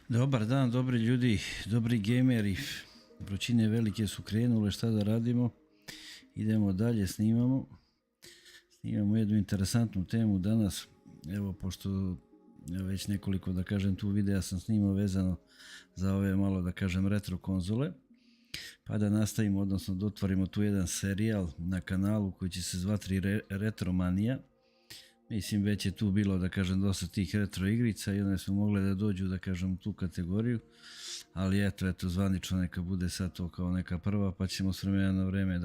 Dobar dan, dobri ljudi, dobri gameri. Vrućine velike su krenule, šta da radimo? Idemo dalje, snimamo jednu interesantnu temu danas. Evo, pošto već nekoliko, da kažem, tu videa sam snimao vezano za ove malo, da kažem, retro konzole. Pa da nastavimo, odnosno da otvorimo tu jedan serijal na kanalu koji će se zvati Retromanija. Mislim, već je tu bilo, da kažem, dosta tih retro igrica i one su mogle da dođu, da kažem, u tu kategoriju. Ali eto, zvanično neka bude sad to kao neka prva, pa ćemo s vremena na vreme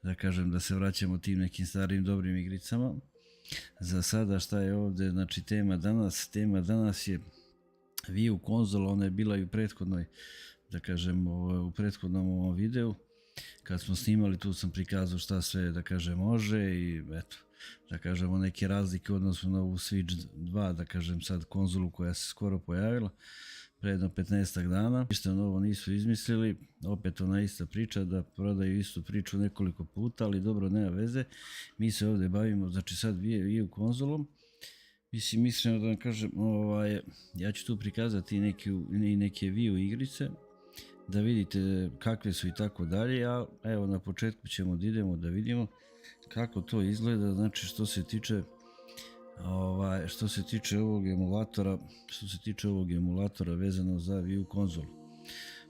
da kažem, da se vraćamo tim nekim starim dobrim igricama. Za sada šta je ovdje, znači tema danas je Wii U konzola, ona je bila i u prethodnoj, da kažem, u prethodnom ovom videu. Kad smo snimali, tu sam prikazao šta sve, da kažem, može i eto, da kažemo neke razlike u odnosu na ovu Switch 2, da kažem sad konzolu koja se skoro pojavila, pre jedno 15 dana. Ništa novo nisu izmislili, opet ona ista priča, da prodaju istu priču nekoliko puta, ali dobro, nema veze. Mi se ovdje bavimo, znači sad Wii U konzolom. Mislim, iskreno da vam kažem, ja ću tu prikazati neke Wii U igrice, da vidite kakve su i tako dalje, a evo na početku ćemo da idemo da vidimo kako to izgleda, znači što se tiče ovog emulatora vezano za Wii U konzolu.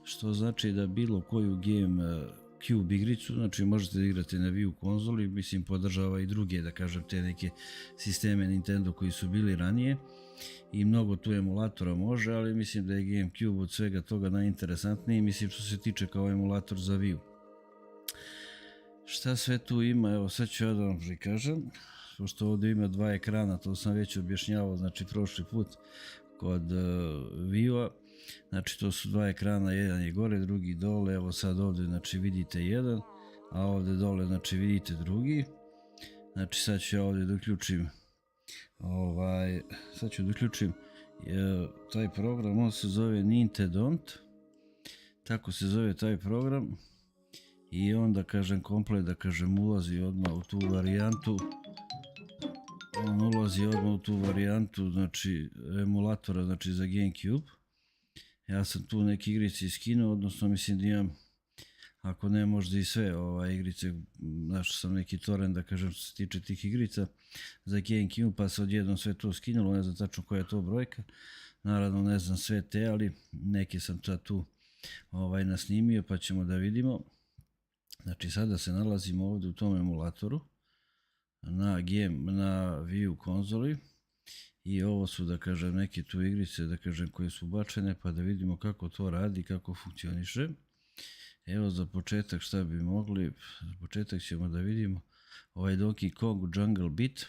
Što znači da bilo koju GameCube igricu, znači možete da igrate na Wii U konzoli, mislim podržava i druge, da kažem, te neke sisteme Nintendo koji su bili ranije i mnogo tu emulatora može, ali mislim da je GameCube od svega toga najinteresantniji, mislim što se tiče kao emulator za Wii U. Šta sve tu ima, evo sad ću ja da vam prikažem, pošto ovdje ima dva ekrana, to sam već objašnjavao, znači prošli put kod Wii U-a, znači to su dva ekrana, jedan je gore, drugi dole, evo sad ovdje znači vidite jedan, a ovdje dole znači vidite drugi, znači sad ću ja ovdje da uključim taj program, on se zove Nintendont, tako se zove taj program i onda kažem komplet, da kažem, ulazi odmah u tu varijantu, znači emulatora, znači za GameCube. Ja sam tu neke igrice iskinuo, odnosno mislim da imam, ako ne možda i sve igrice, našao sam neki torrent, da kažem, što se tiče tih igrica za GameCube, pa se odjednom sve to skinulo, ne znam tačno koja je to brojka, naravno ne znam sve te, ali neke sam sad tu nasnimio, pa ćemo da vidimo. Znači sada se nalazimo ovdje u tom emulatoru na Wii U konzoli i ovo su, da kažem, neke tu igrice, da kažem, koje su ubačene, pa da vidimo kako to radi, kako funkcioniše. Evo za početak šta bi mogli, za početak ćemo da vidimo Donkey Kong Jungle Beat.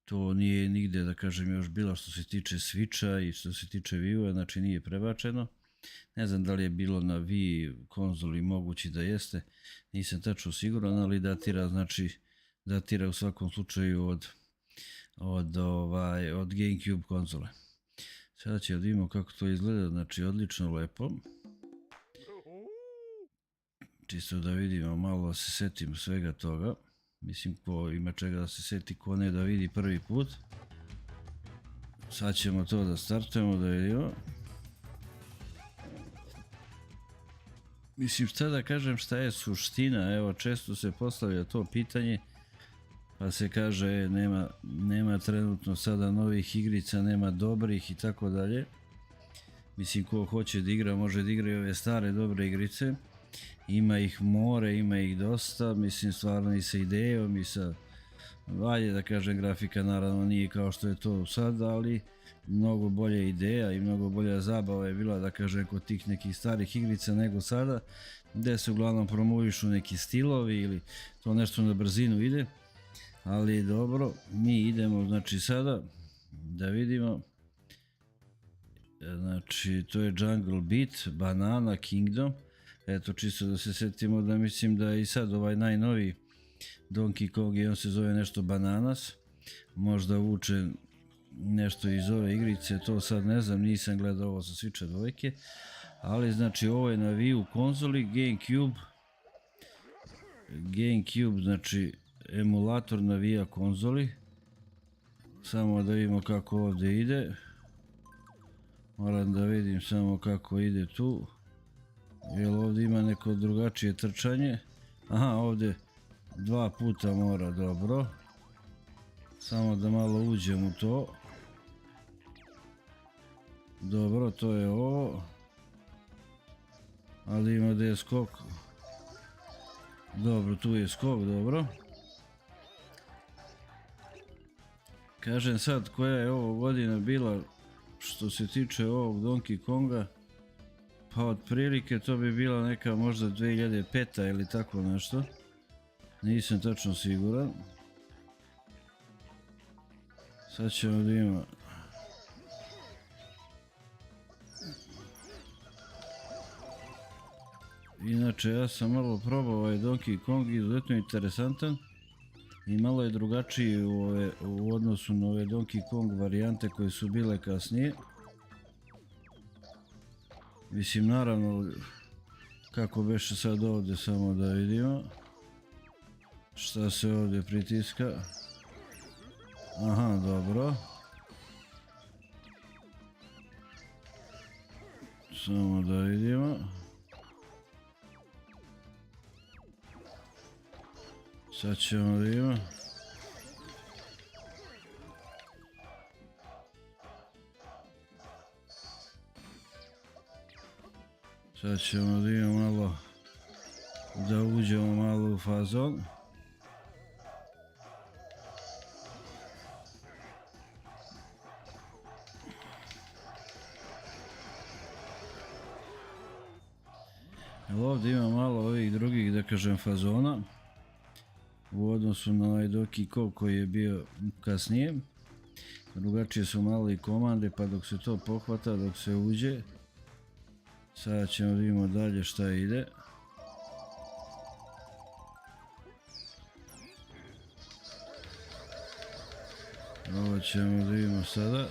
To nije nigde, da kažem, još bilo što se tiče Switcha i što se tiče Wii U-a, znači nije prebačeno. Ne znam da li je bilo na Wii konzoli, mogući da jeste, nisam tačno siguran, ali datira u svakom slučaju od GameCube konzole. Sada ćemo da vidimo kako to izgleda, znači odlično, lepo. Čisto da vidimo, malo da se setimo svega toga. Mislim, ko ima čega da se seti, ko ne da vidi prvi put. Sad ćemo to da startujemo, da vidimo. Mislim, šta da kažem, šta je suština, evo često se postavlja to pitanje, pa se kaže nema trenutno sada novih igrica, nema dobrih i tako dalje. Mislim, ko hoće da igra, može da igra i ove stare dobre igrice, ima ih more, ima ih dosta, mislim stvarno i sa idejom i sa, valje da kažem, grafika naravno nije kao što je to sad, ali mnogo bolja ideja i mnogo bolja zabava je bila, da kažem, kod tih nekih starih igrica nego sada, gde se uglavnom promovišu neki stilovi ili to nešto na brzinu ide, ali dobro, mi idemo znači sada da vidimo, znači to je Jungle Beat, Banana Kingdom, eto čisto da se setimo da mislim da i sad ovaj najnoviji Donkey Kong i on se zove nešto Bananas, možda vuče nešto iz ove igrice, to sad ne znam, nisam gledao ovo sa Switcha dvojke, ali znači ovo je na Wii U konzoli, GameCube, znači emulator na Wii U konzoli, samo da vidimo kako ovdje ide. Moram da vidim samo kako ide tu. Jel ovdje ima neko drugačije trčanje? Aha, ovdje 2 puta mora, dobro. Samo da malo uđem u to. Dobro, to je ovo. Ali ima gdje je skok. Dobro, tu je skok, dobro. Kažem sad koja je ovo godina bila što se tiče ovog Donkey Konga. Pa otprilike to bi bila neka možda 2005. ili tako nešto. Nisam tačno siguran. Sad ćemo da ima. Inače ja sam malo probao ovaj Donkey Kong, izuzetno interesantan. I malo je drugačiji u odnosu na ove Donkey Kong varijante koje su bile kasnije. Mislim, naravno, kako beše sad ovdje, samo da vidimo. Šta se ovdje pritiska? Aha, dobro. Samo da vidimo. Sad ćemo da vidimo. Sad ćemo da imamo malo, da uđemo malo u fazon. Ovdje ima malo ovih drugih, da kažem, fazona u odnosu na ovaj Donkey Kong koji je bio kasnije. Drugačije su malo i komande, pa dok se to pohvata, dok se uđe. Sada ćemo da vidimo dalje šta ide. Ovo ćemo da vidimo sada.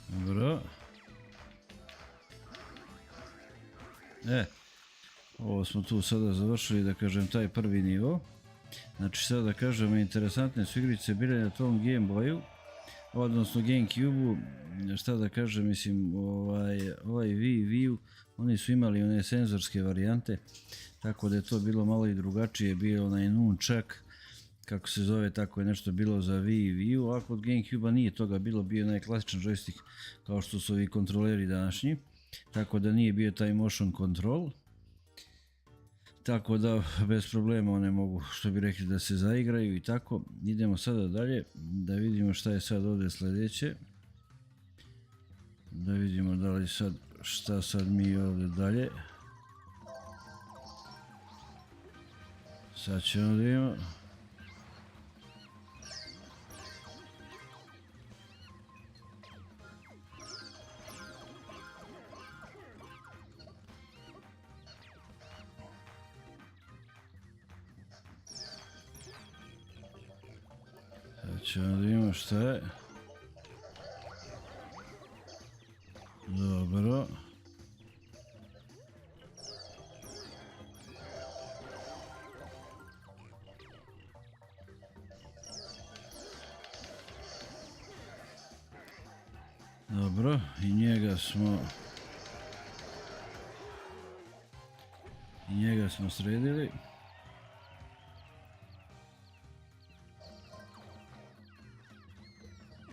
Dobro. Ovo smo tu sada završili, da kažem, taj prvi nivo. Znači sada da kažem, interesantne su igrice bile na tom Game Boyu, odnosno Gamecube-u, šta da kažem, mislim, ovaj Wii U, oni su imali one senzorske varijante, tako da je to bilo malo i drugačije, bio onaj nunčak, kako se zove, tako je nešto bilo za Wii U, a kod Gamecube-a nije toga bilo, bio onaj klasičan joystick kao što su ovi kontroleri današnji, tako da nije bio taj motion control. Tako da bez problema one mogu, što bi rekli, da se zaigraju i tako. Idemo sada dalje, da vidimo šta je sad ovdje sljedeće. Da vidimo da li sad, šta sad mi ovdje dalje. Sad ćemo da vidimo. Ćemo da vidimo šta je. Dobro. Dobro, i njega smo sredili.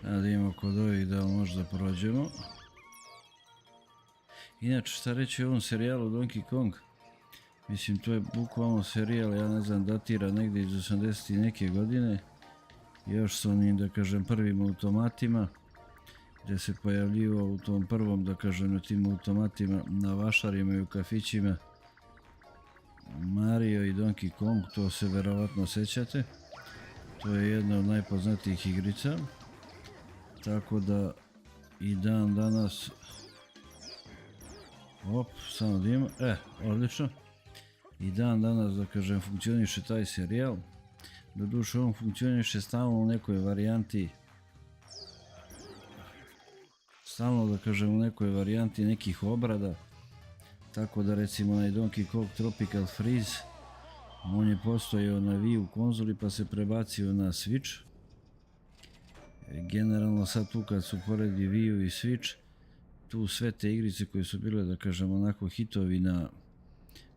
Da vidimo kod ovih da možda prođemo. Inače, šta reći o ovom serijalu Donkey Kong? Mislim, to je bukvalno serijal, ja ne znam, datira negdje iz 80 i neke godine. Još s onim, da kažem, prvim automatima, gdje se pojavljivao u tom prvom, da kažem, na tim automatima, na vašarima i u kafićima Mario i Donkey Kong, to se verovatno sećate. To je jedna od najpoznatijih igrica. Tako da i dan danas, samo da ima, odlično, i dan danas, da kažem, funkcioniše taj serijal. Doduše, on funkcioniše stalno u nekoj varijanti, da kažem, u nekoj varijanti nekih obrada, tako da recimo onaj Donkey Kong Tropical Freeze On je postojao na Wii konzoli pa se prebacio na Switch. Generalno sad tu kad su poredi Wii i Switch, tu sve te igrice koje su bile, da kažem, onako hitovi na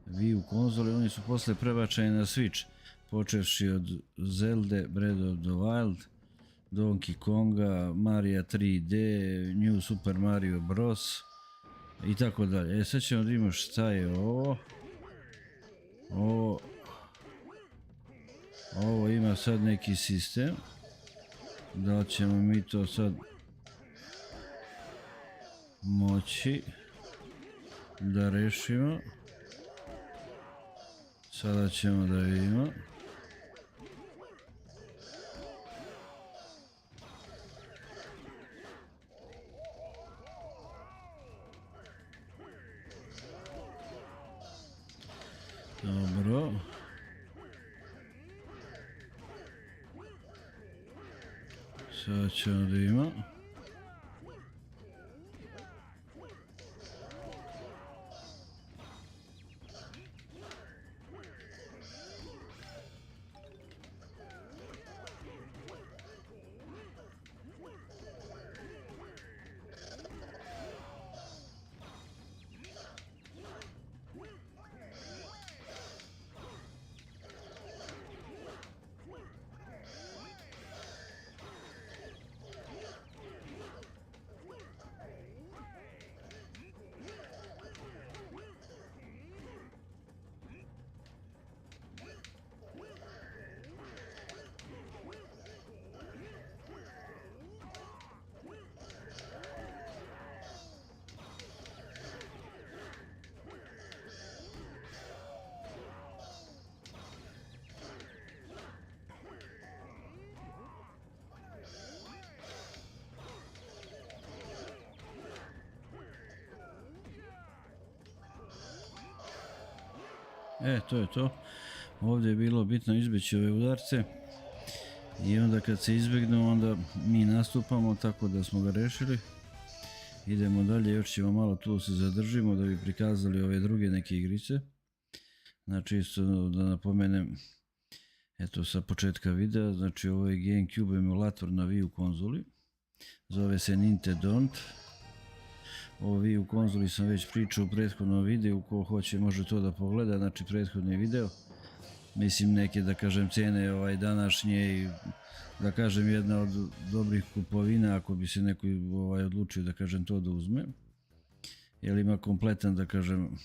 Wii konzoli, oni su posle prebačeni na Switch, počevši od Zelda, Breath of the Wild, Donkey Konga, Mario 3D, New Super Mario Bros. I tako dalje. Sad ćemo da imamo šta je ovo. Ovo ima sad neki sistem. Da li ćemo mi to sad moći da rešimo. Sada ćemo da vidimo. Dobro. Sada ćemo da imamo. To je to. Ovdje je bilo bitno izbjeći ove udarce i onda kad se izbjegnu onda mi nastupamo, tako da smo ga rešili. Idemo dalje, još ćemo malo tu se zadržimo da bi prikazali ove druge neke igrice. Znači isto da napomenem, eto sa početka videa, znači ovo je GameCube emulator na Wii konzoli. Zove se Nintendont. O Wii konzoli sam već pričao u prethodnom videu, ko hoće može to da pogleda, znači prethodni video. Mislim neke, da kažem, cene današnje i da kažem jedna od dobrih kupovina ako bi se neko odlučio, da kažem, to da uzme. Jer ima kompletan, da kažem,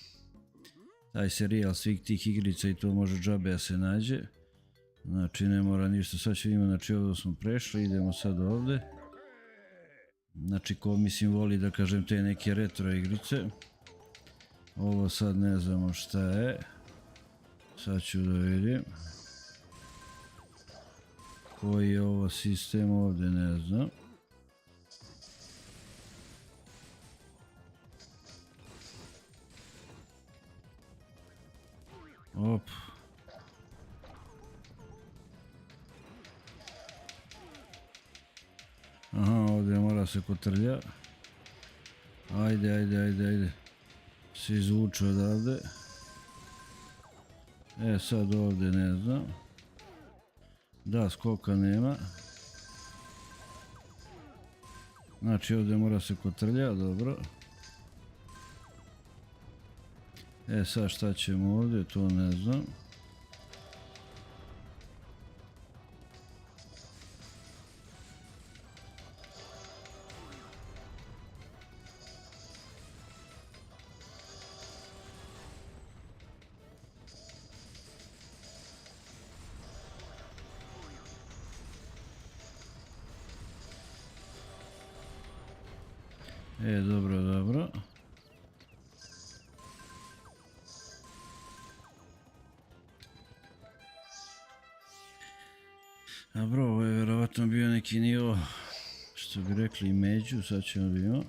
taj serijal svih tih igrica i to može džabe da se nađe. Znači ne mora ništa, sad ćemo imati, znači ovdje smo prešli, idemo sad ovdje. Znači ko mislim voli, da kažem, te neke retro igrice. Ovo sad ne znamo šta je. Sad ću da vidim. Koji je ovo sistem ovdje, ne znam. Op. Aha, ovdje mora se kotrlja. Ajde. Se izvuče odavde. Sad ovdje ne znam. Da, skoka nema. Znači ovdje mora se kotrlja, dobro. Sad šta ćemo ovdje, to ne znam. Dobro. Dobro, ovo je vjerovatno bio neki nivo, što bi rekli, među, sad ćemo vidimo.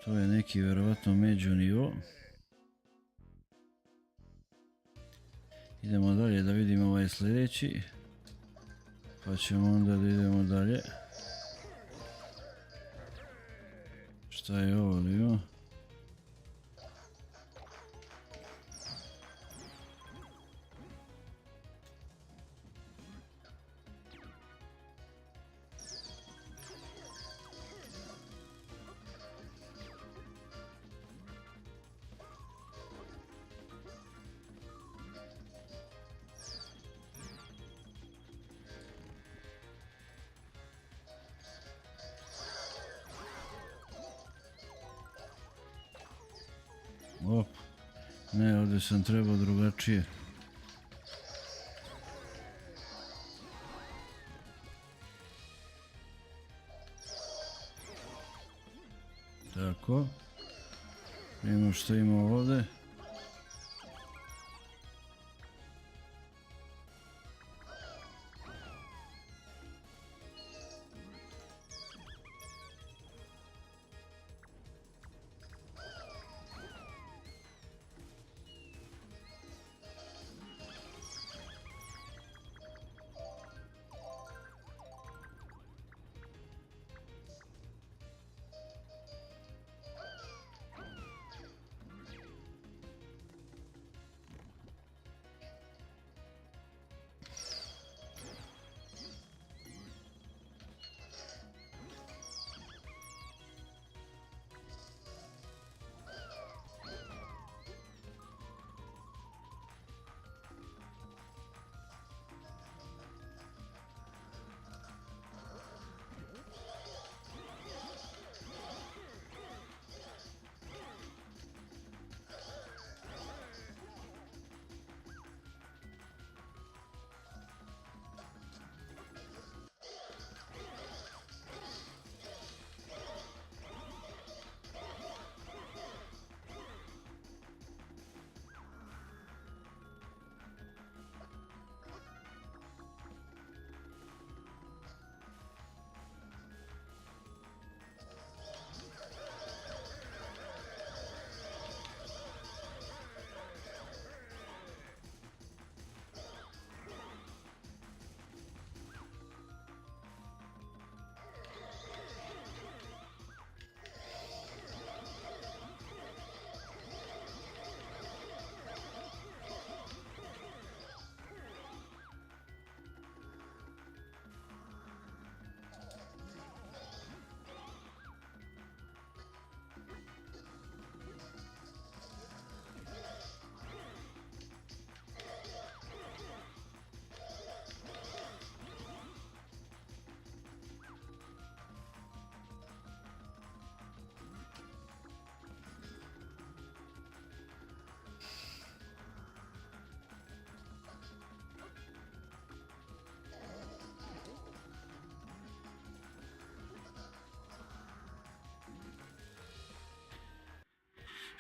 To je neki vjerovatno među nivo. Idemo dalje da vidimo ovaj sljedeći. Pa ćemo onda da idemo dalje. Šta je ovo da ima? Op, ne, ovdje sam trebao drugačije. Tako. Vidimo što ima ovdje.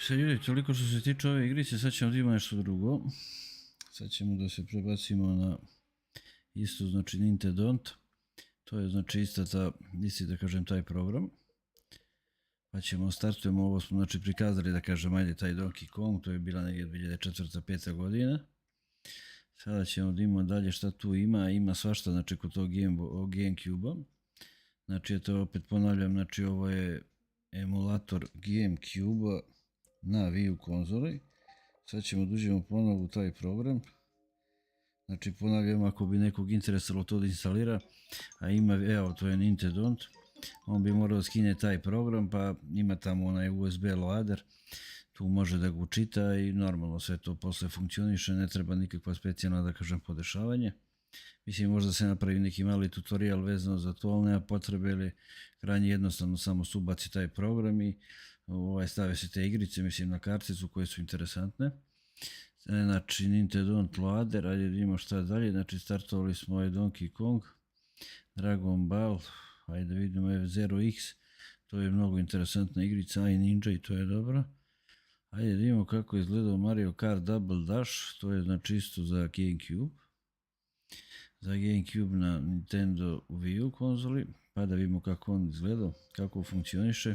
Šta ljudi, toliko što se tiče ove igrice, sad ćemo da imamo nešto drugo. Sad ćemo da se prebacimo na isto, znači Nintendont. To je znači isti da kažem taj program. Pa ćemo startujemo, ovo smo znači prikazali da kažem ajde taj Donkey Kong, to je bila negdje 2004-2005 godina. Sada ćemo da imamo dalje šta tu ima svašta znači kod tog Gamecube-a. Znači to opet ponavljam, znači ovo je emulator Gamecube-a na Wii U konzoli. Sad ćemo da uđemo ponovo u taj program. Znači ponavljam, ako bi nekog interesalo to da instalira, a ima, evo to je Nintendont, on bi morao skine taj program, pa ima tamo onaj USB loader, tu može da ga učita i normalno sve to posle funkcioniše, ne treba nikakva specijalna da kažem podešavanje. Mislim možda se napravi neki mali tutorial vezano za to, ali nema potrebe, ili krajnje jednostavno samo se ubaci taj program i stave se te igrice, mislim na karticu koje su interesantne. Znači Nintendont loader, ajde da vidimo šta dalje, znači startovali smo ovaj Donkey Kong, Dragon Ball, ajde da vidimo F-Zero-X, to je mnogo interesantna igrica, i Ninja i to je dobro. Ajde da vidimo kako je izgledao Mario Kart Double Dash, to je znači isto za Gamecube. Za Gamecube na Nintendo Wii U konzoli, pa da vidimo kako on izgledao, kako funkcioniše.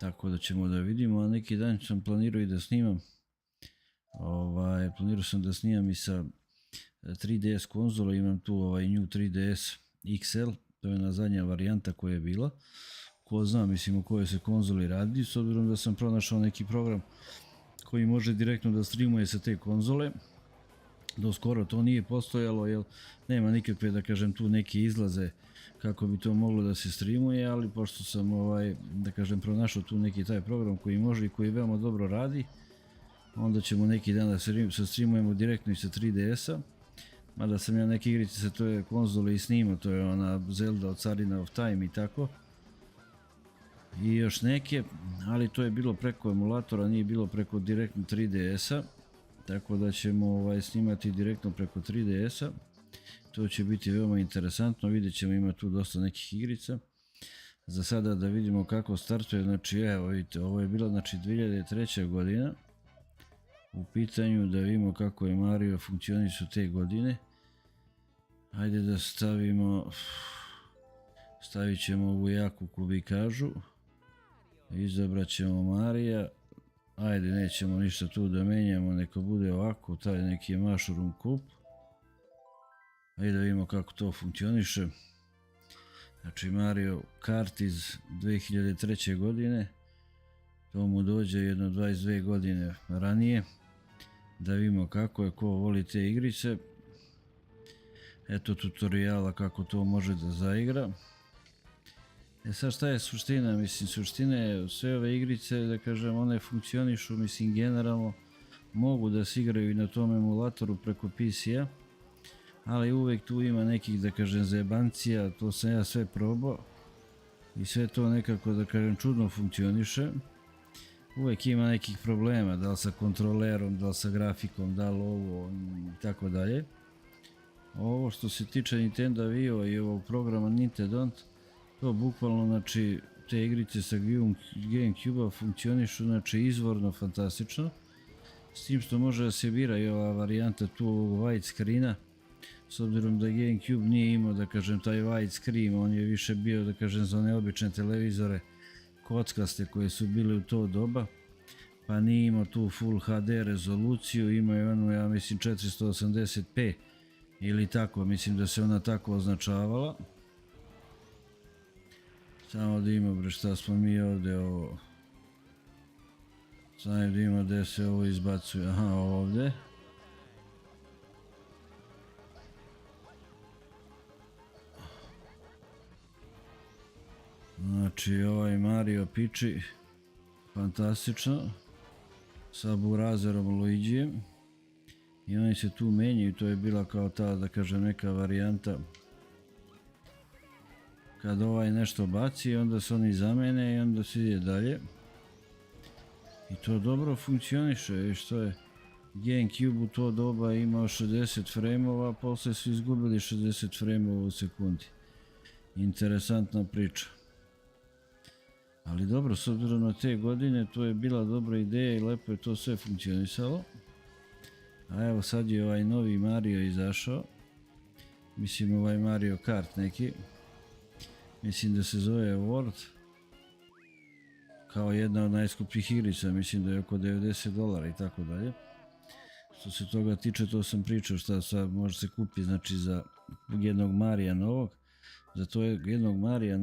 Tako da ćemo da vidimo, a neki dan sam planirao i da snimam. Planirao sam da snimam i sa 3DS konzole, imam tu ovaj New 3DS XL, to je ona zadnja varijanta koja je bila. Ko zna, mislim, o kojoj se konzoli radi, s obzirom da sam pronašao neki program koji može direktno da streamuje sa te konzole. Do skoro to nije postojalo, jer nema nikakve, da kažem, tu neke izlaze kako bi to moglo da se streamuje, ali pošto sam, da kažem, pronašao tu neki taj program koji može i koji veoma dobro radi, onda ćemo neki dan da se streamujemo direktno i sa 3DS-a. Mada sam ja neke igrice sa toj konzole i snimao, to je ona Zelda Ocarina of Time i tako. I još neke, ali to je bilo preko emulatora, nije bilo preko direktno 3DS-a. Tako da ćemo snimati direktno preko 3DS-a. To će biti veoma interesantno, vidjet ćemo, ima tu dosta nekih igrica. Za sada da vidimo kako startuje, znači evo vidite, ovo je bilo znači 2003. godina. U pitanju da vidimo kako je Mario funkcionisao te godine. Hajde da stavit ćemo ovu jaku kubikažu. Izabrat ćemo Marija. Ajde, nećemo ništa tu da menjamo, neka bude ovako, taj neki mushroom kup. Ajde da vidimo kako to funkcioniše. Znači Mario Kart iz 2003. godine. To mu dođe jedno 22 godine ranije. Da vidimo kako je, ko voli te igrice. Eto tutoriala kako to može da zaigra. Sad šta je suština? Mislim, suština je sve ove igrice, da kažem, one funkcionišu, mislim, generalno mogu da se igraju i na tom emulatoru preko PC-a, ali uvek tu ima nekih, da kažem, zajebancija, to sam ja sve probao i sve to nekako, da kažem, čudno funkcioniše. Uvek ima nekih problema, da li sa kontrolerom, da li sa grafikom, da li ovo i tako dalje. Ovo što se tiče Nintendo Wii i ovog programa Nintendo, to bukvalno, znači, te igrice sa GameCube-a funkcionišu, znači, izvorno fantastično. S tim što može da se bira i ova varijanta tu ovog white screena, s obzirom da GameCube nije imao, da kažem, taj white screen, on je više bio, da kažem, za one obične televizore kockaste koje su bile u to doba, pa nije imao tu Full HD rezoluciju, imao je onu, ja mislim, 480p ili tako, mislim da se ona tako označavala. Samo da ima, bre, šta smo mi ovdje ovo. Samo da ima gdje se ovo izbacuje, aha, ovdje. Znači ovaj Mario piči fantastično sa Bowserom Luigijem i oni se tu menjaju, to je bila kao ta, da kažem, neka varijanta kad ovaj nešto baci, onda se oni zamene i onda se ide dalje. I to dobro funkcioniše, što je GameCube u to doba imao 60 frame-ova, posle su izgubili 60 frame-ova u sekundi. Interesantna priča. Ali dobro, s obzirom na te godine, to je bila dobra ideja i lepo je to sve funkcionisalo. A evo sad je ovaj novi Mario izašao. Mislim ovaj Mario Kart neki. Mislim da se zove World. Kao jedna od najskupljih igrica, mislim da je oko $90 i tako dalje. Što se toga tiče, to sam pričao šta sad može se kupiti, znači za jednog Marija novog. Za to jednog Marija